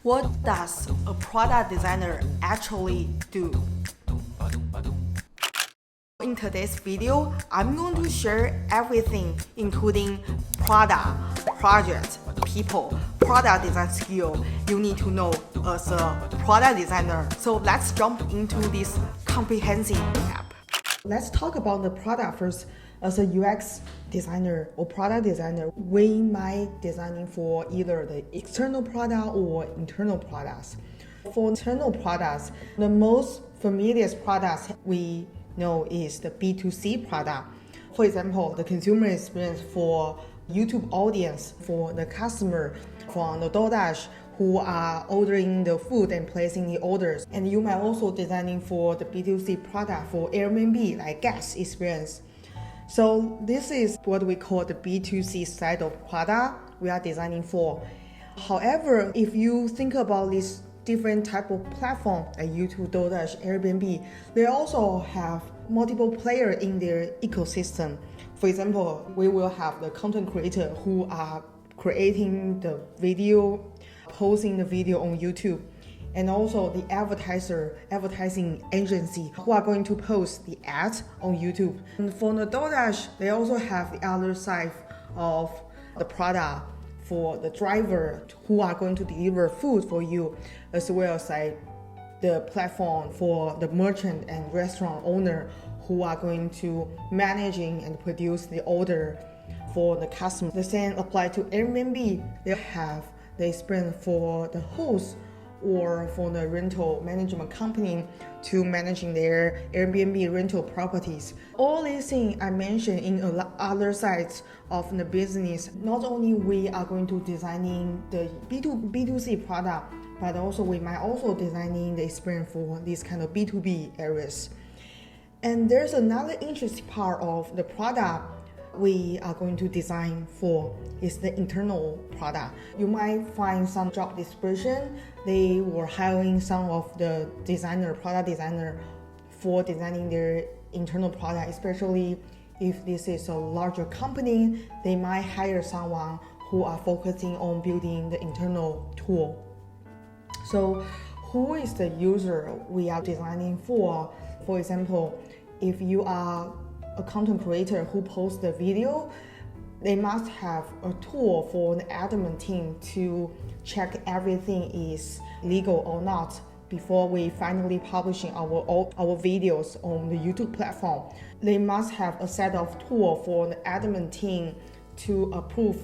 What does a product designer actually do? In today's video, I'm going to share everything including product, project, people, product design skill you need to know as a product designer. So let's jump into this comprehensive app. Let's talk about the product first. As a UX designer or product designer, we might designing for either the external product or internal products. For internal products, the most familiar products we know is the B2C product. For example, the consumer experience for YouTube audience, for the customer from the DoorDash who are ordering the food and placing the orders. And you might also designing for the B2C product for Airbnb, like guest experience. So this is what we call the B2C side of product we are designing for. However, if you think about this different type of platform like YouTube, DoorDash, Airbnb, they also have multiple players in their ecosystem. For example, we will have the content creator who are creating the video, posting the video on YouTube, and also the advertising agency who are going to post the ads on YouTube. And for the DoorDash, they also have the other side of the product for the driver who are going to deliver food for you, as well as like the platform for the merchant and restaurant owner who are going to managing and produce the order for the customer. The same apply to Airbnb. They have the experience for the host or for the rental management company to managing their Airbnb rental properties. All these things I mentioned in other sides of the business, not only we are going to designing the B2C product, but also we might also designing the experience for these kind of B2B areas. And there's another interesting part of the product we are going to design for is the internal product. You might find some job description, they were hiring some of the product designer for designing their internal product, especially if this is a larger company, they might hire someone who are focusing on building the internal tool. So who is the user we are designing for? For example, if you are a content creator who posts the video, they must have a tool for the admin team to check everything is legal or not before we finally publishing our videos on the YouTube platform. They must have a set of tools for the admin team to approve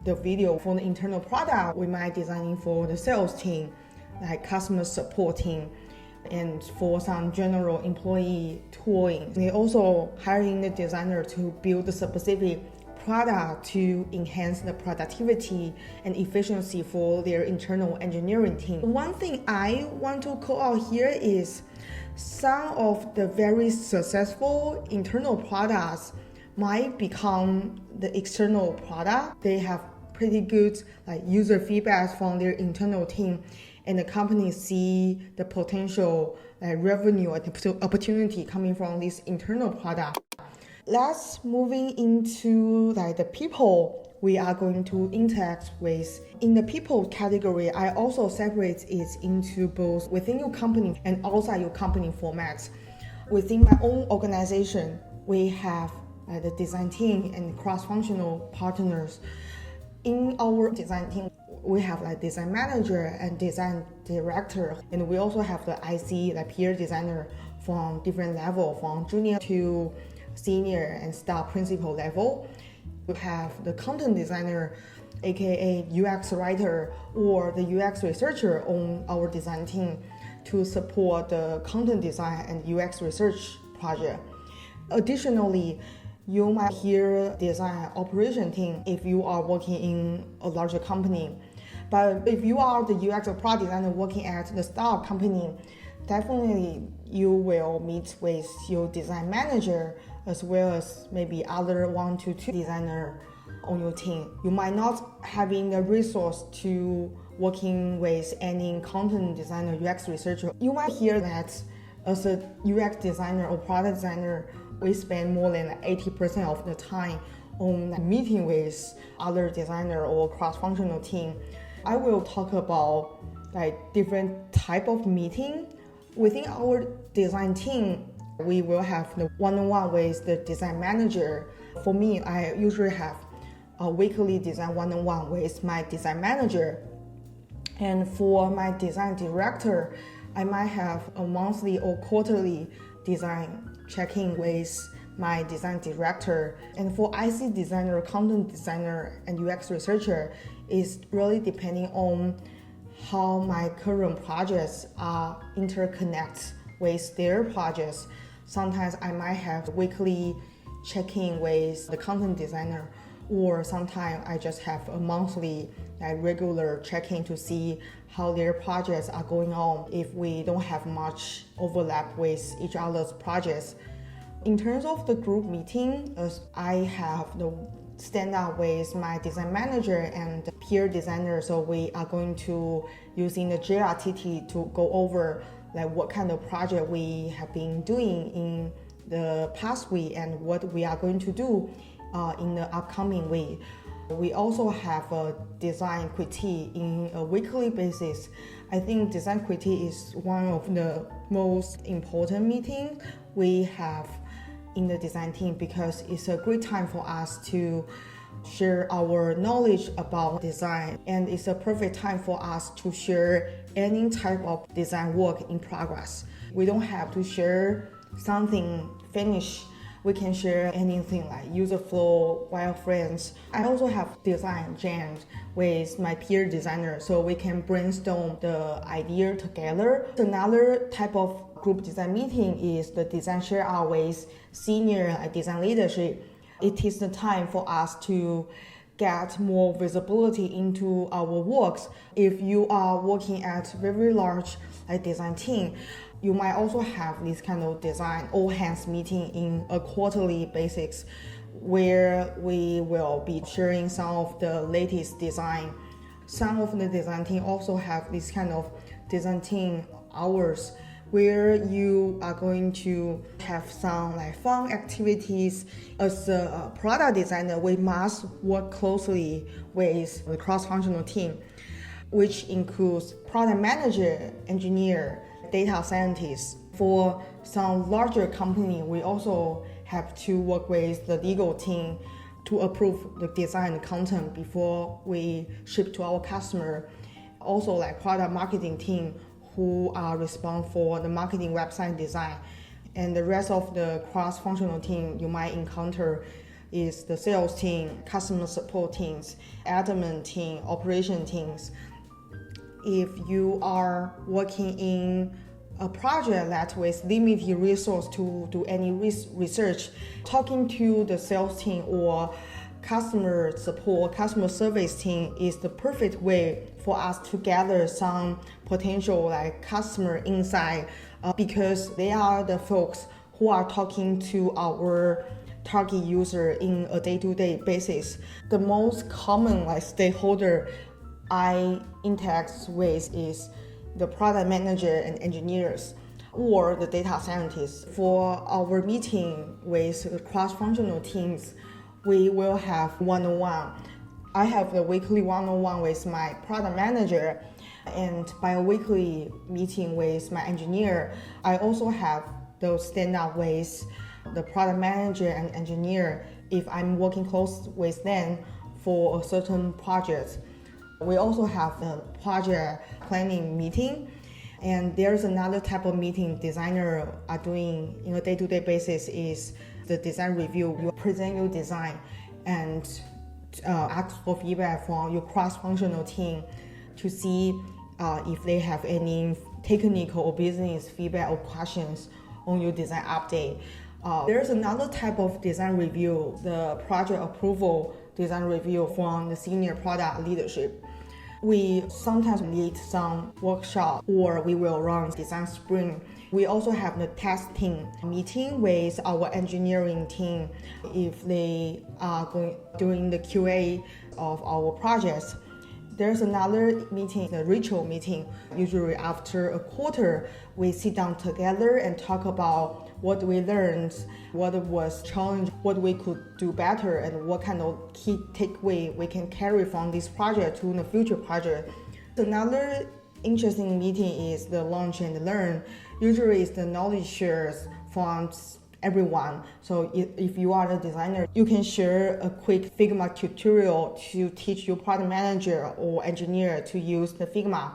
the video. For the internal product, we might designing for the sales team, like customer support team, and for some general employee tooling. They also hiring the designer to build a specific product to enhance the productivity and efficiency for their internal engineering team. One thing I want to call out here is some of the very successful internal products might become the external product. They have pretty good user feedback from their internal team, and the company see the potential revenue opportunity coming from this internal product. Let's moving into the people we are going to interact with. In the people category, I also separate it into both within your company and outside your company formats. Within my own organization, we have the design team and cross-functional partners. In our design team, we have design manager and design director, and we also have the IC, peer designer from different level, from junior to senior and staff principal level. We have the content designer, aka UX writer or the UX researcher on our design team to support the content design and UX research project. Additionally, you might hear design operation team if you are working in a larger company. But if you are the UX or product designer working at the startup company, definitely you will meet with your design manager as well as maybe other 1 to 2 designer on your team. You might not having the resource to working with any content designer, UX researcher. You might hear that as a UX designer or product designer, we spend more than 80% of the time on meeting with other designer or cross-functional team. I will talk about like different type of meeting. Within our design team, we will have the one-on-one with the design manager. For me, I usually have a weekly design one-on-one with my design manager. And for my design director, I might have a monthly or quarterly design check-in with my design director. And for IC designer, content designer, and UX researcher, it's really depending on how my current projects are interconnect with their projects. Sometimes I might have weekly check-in with the content designer, or sometimes I just have a monthly regular check-in to see how their projects are going on if we don't have much overlap with each other's projects. In terms of the group meeting, I have the stand up with my design manager and peer designer, so we are going to using the JRTT to go over like what kind of project we have been doing in the past week and what we are going to do in the upcoming week. We also have a design critique in a weekly basis. I think design critique is one of the most important meetings we have in the design team because it's a great time for us to share our knowledge about design, and it's a perfect time for us to share any type of design work in progress. We don't have to share something finished. We can share anything like user flow, wireframes. I also have design jams with my peer designer so we can brainstorm the idea together. Another type of group design meeting is the design share out with senior design leadership. It is the time for us to get more visibility into our works. If you are working at very large design team, you might also have this kind of design all hands meeting in a quarterly basis where we will be sharing some of the latest design. Some of the design team also have this kind of design team hours where you are going to have some fun activities. As a product designer, we must work closely with the cross-functional team, which includes product manager, engineer, data scientists. For some larger company, we also have to work with the legal team to approve the design content before we ship to our customer. Also product marketing team who are responsible for the marketing website design. And the rest of the cross-functional team you might encounter is the sales team, customer support teams, admin team, operation teams. If you are working in a project that with limited resource to do any research, talking to the sales team or customer support, customer service team is the perfect way for us to gather some potential customer insight because they are the folks who are talking to our target user in a day-to-day basis. The most common stakeholder I interact with is the product manager and engineers or the data scientists. For our meeting with the cross-functional teams, we will have one-on-one. I have the weekly one-on-one with my product manager and bi-weekly meeting with my engineer. I also have those stand-up with the product manager and engineer if I'm working close with them for a certain project. We also have the project planning meeting, and there's another type of meeting designer are doing on a day-to-day basis is the design review. You present your design and ask for feedback from your cross-functional team to see if they have any technical or business feedback or questions on your design update. There's another type of design review, the project approval design review from the senior product leadership. We sometimes lead some workshop or we will run design sprint. We also have the testing meeting with our engineering team if they are doing the QA of our projects. There's another meeting, the ritual meeting. Usually after a quarter, we sit down together and talk about what we learned, what was challenged, what we could do better, and what kind of key takeaway we can carry from this project to the future project. Another Interesting meeting is the launch and learn. Usually it's the knowledge shares from everyone. So if you are the designer, you can share a quick Figma tutorial to teach your product manager or engineer to use the Figma.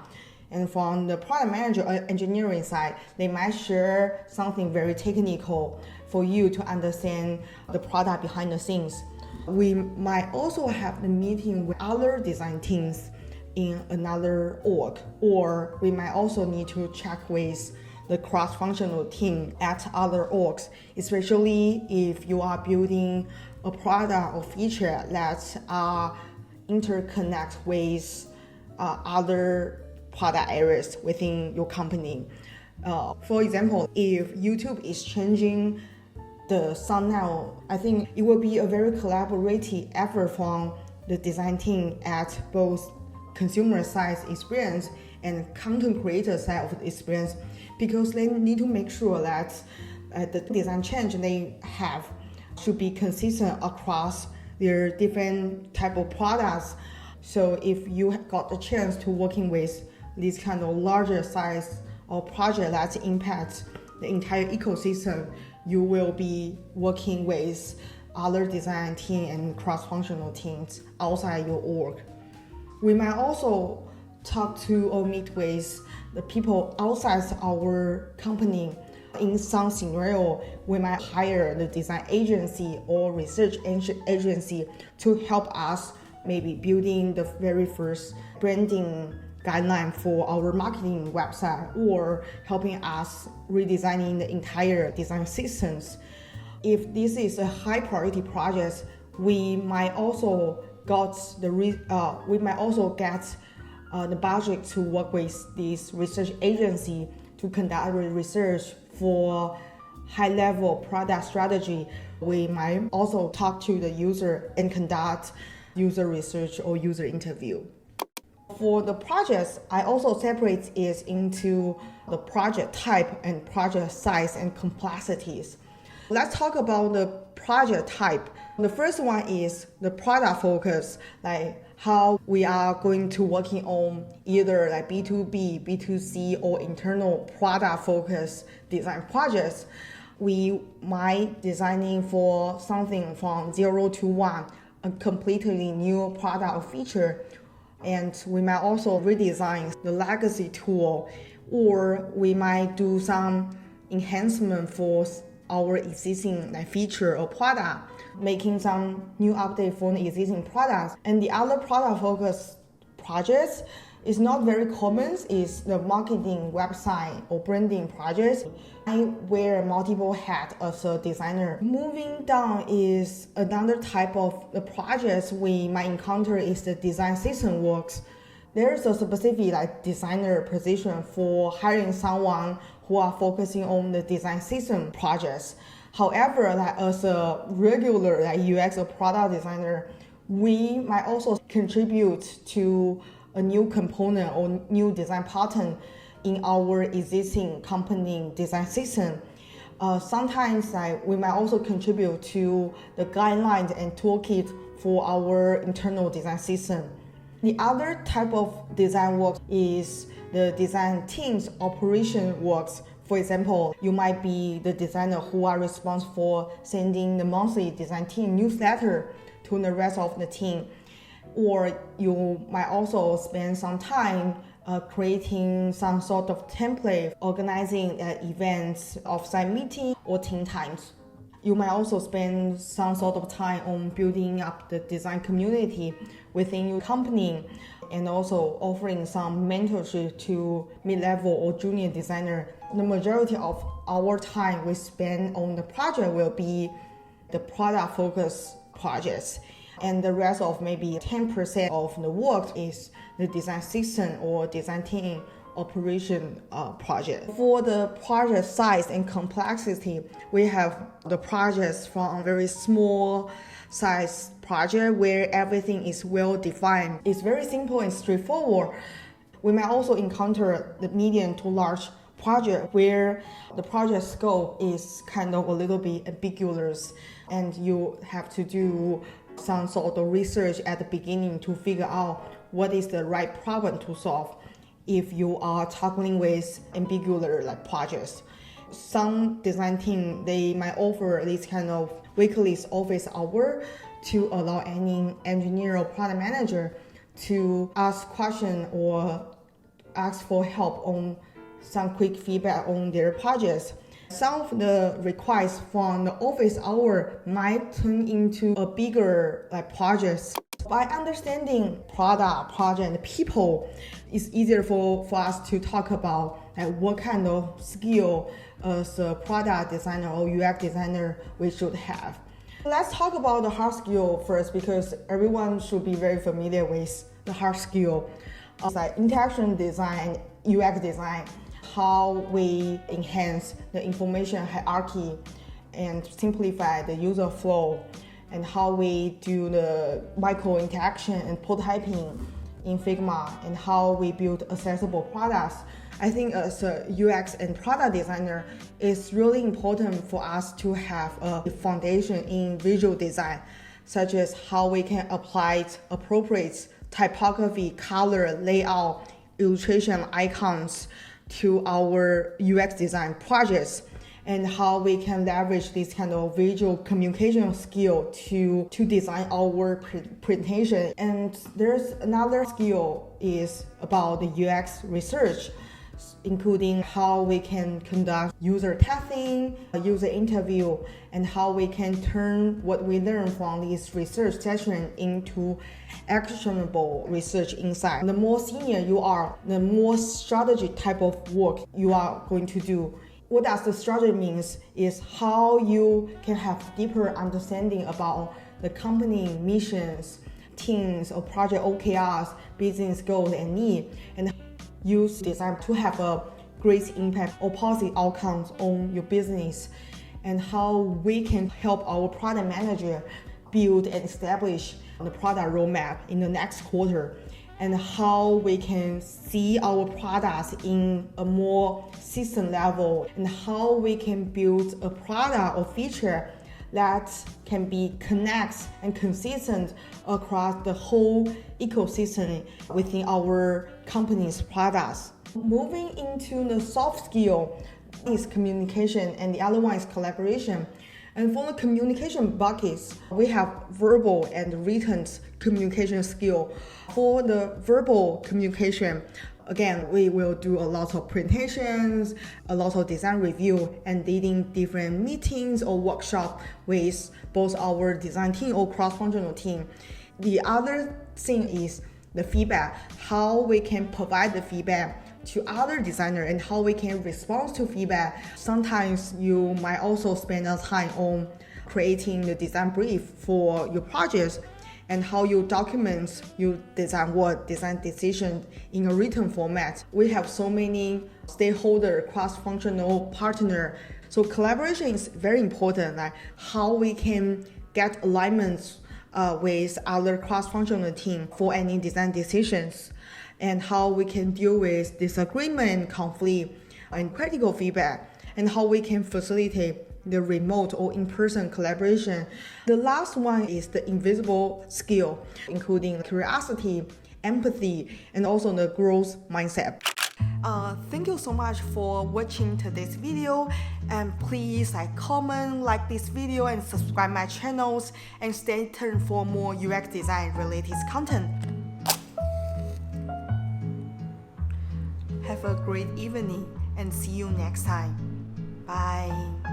And from the product manager or engineering side, they might share something very technical for you to understand the product behind the scenes. We might also have the meeting with other design teams in another org, or we might also need to check with the cross-functional team at other orgs, especially if you are building a product or feature that interconnect with other product areas within your company. For example, if YouTube is changing the thumbnail, I think it will be a very collaborative effort from the design team at both consumer side experience and content creator side of the experience, because they need to make sure that the design change they have should be consistent across their different type of products. So if you got the chance to working with this kind of larger size of project that impacts the entire ecosystem, you will be working with other design team and cross-functional teams outside your org. We might also talk to or meet with the people outside our company. In some scenario, we might hire the design agency or research agency to help us maybe building the very first branding guideline for our marketing website, or helping us redesigning the entire design systems. If this is a high priority project, we might also get the budget to work with this research agency to conduct research for high-level product strategy. We might also talk to the user and conduct user research or user interview. For the projects, I also separate it into the project type and project size and complexities. Let's talk about the project type. The first one is the product focus, like how we are going to working on either like B2B, B2C, or internal product focus design projects. We might designing for something from 0 to 1, a completely new product or feature. And we might also redesign the legacy tool, or we might do some enhancement for our existing feature or product, making some new update for the existing products. And the other product focus projects is not very common, is the marketing website or branding projects. I wear multiple hats as a designer. Moving down is another type of the projects we might encounter is the design system works. There's a specific designer position for hiring someone who are focusing on the design system projects. However, as a regular UX or product designer, we might also contribute to a new component or new design pattern in our existing company design system. Sometimes we might also contribute to the guidelines and toolkit for our internal design system. The other type of design work is the design team's operation works. For example, you might be the designer who are responsible for sending the monthly design team newsletter to the rest of the team. Or you might also spend some time creating some sort of template, organizing events, offsite meeting, or team times. You might also spend some sort of time on building up the design community within your company, and also offering some mentorship to mid-level or junior designer. The majority of our time we spend on the project will be the product focused projects. And the rest of maybe 10% of the work is the design system or design team operation project. For the project size and complexity, we have the projects from a very small size project where everything is well defined. It's very simple and straightforward. We might also encounter the medium to large project where the project scope is kind of a little bit ambiguous, and you have to do some sort of research at the beginning to figure out what is the right problem to solve. if you are tackling with ambiguous like projects. Some design team, they might offer this kind of weekly office hour to allow any engineer or product manager to ask questions or ask for help on some quick feedback on their projects. Some of the requests from the office hour might turn into a bigger like projects. By understanding product, project, and people, it's easier for us to talk about like what kind of skill as a product designer or UX designer we should have. Let's talk about the hard skill first, because everyone should be very familiar with the hard skill. Like interaction design, UX design, how we enhance the information hierarchy and simplify the user flow, and how we do the micro interaction and prototyping in Figma, and how we build accessible products. I think as a UX and product designer, it's really important for us to have a foundation in visual design, such as how we can apply appropriate typography, color, layout, illustration, icons to our UX design projects, and how we can leverage this kind of visual communication skill to design our presentation. And there's another skill is about the UX research, including how we can conduct user testing, user interview, and how we can turn what we learn from this research session into actionable research insight. The more senior you are, the more strategy type of work you are going to do. What does the strategy means is how you can have deeper understanding about the company missions, teams, or project OKRs, business goals and needs, and use design to have a great impact or positive outcomes on your business, and how we can help our product manager build and establish the product roadmap in the next quarter, and how we can see our products in a more system level, and how we can build a product or feature that can be connect and consistent across the whole ecosystem within our company's products. Moving into the soft skill is communication, and the other one is collaboration. And for the communication buckets, we have verbal and written communication skill. For the verbal communication, again, we will do a lot of presentations, a lot of design review, and leading different meetings or workshops with both our design team or cross-functional team. The other thing is the feedback, how we can provide the feedback to other designers and how we can respond to feedback. Sometimes you might also spend a time on creating the design brief for your projects, and how you document your design work, design decision in a written format. We have so many stakeholder, cross-functional partner. So collaboration is very important, like how we can get alignments with other cross-functional team for any design decisions, and how we can deal with disagreement, conflict, and critical feedback, and how we can facilitate the remote or in-person collaboration. The last one is the invisible skill, including curiosity, empathy, and also the growth mindset. Thank you so much for watching today's video, and please comment, like this video, and subscribe my channels, and stay tuned for more UX design related content. Have a great evening and see you next time. Bye.